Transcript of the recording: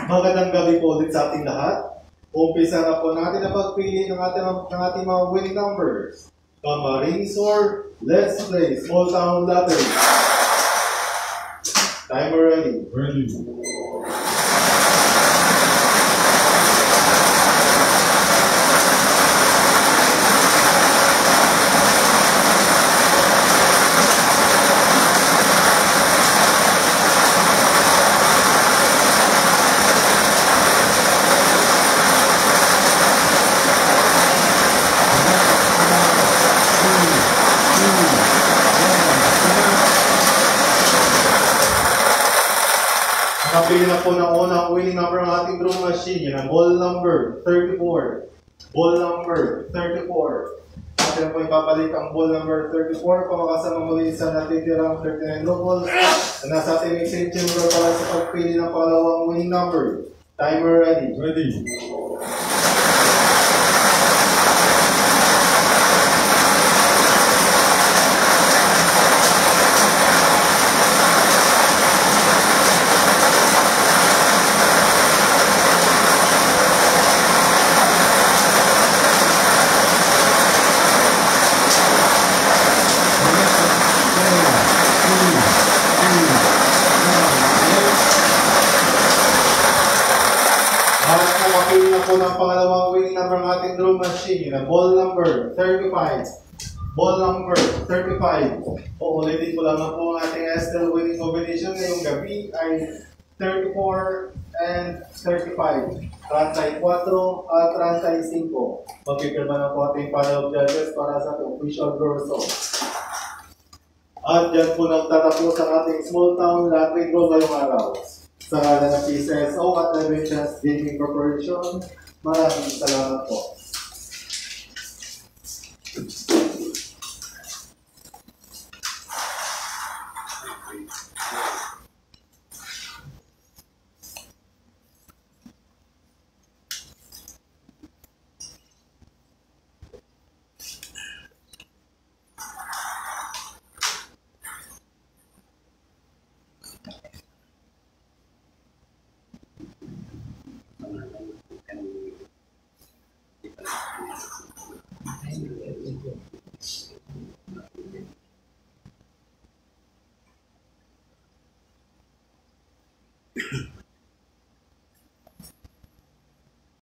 Magandang gabi po ulit sa ating lahat. Umpisa na po natin ang pagpili ng ating mga winning numbers. Camarines or let's play small town lottery. Timer ready. Ready. Napili na po ng unang winning number ng ating draw machine. Yan ang ball number 34. Ball number 34. Atin po ipapalit ang ball number 34 kung makasama muli sa natitirang 39 locals na nasa ating exchange chamber para sa pagpili ng pangalawang winning number. Timer ready. Ready. Napili na po ng pangalawang winning number ng ating draw machine. Na ball number 35. Ball number 35. Uulitin ko lang po ang ating STL winning combination ngayong gabi ay 34 and 35. 34 at 35. Magpipirma na po ating panel of judges para sa ating official draw results. At dyan po nagtatapos ang ating small town lottery draw ngayong araw. Sa ngalan ng PCSO at Adventures Gaming Corporation, maraming salamat po.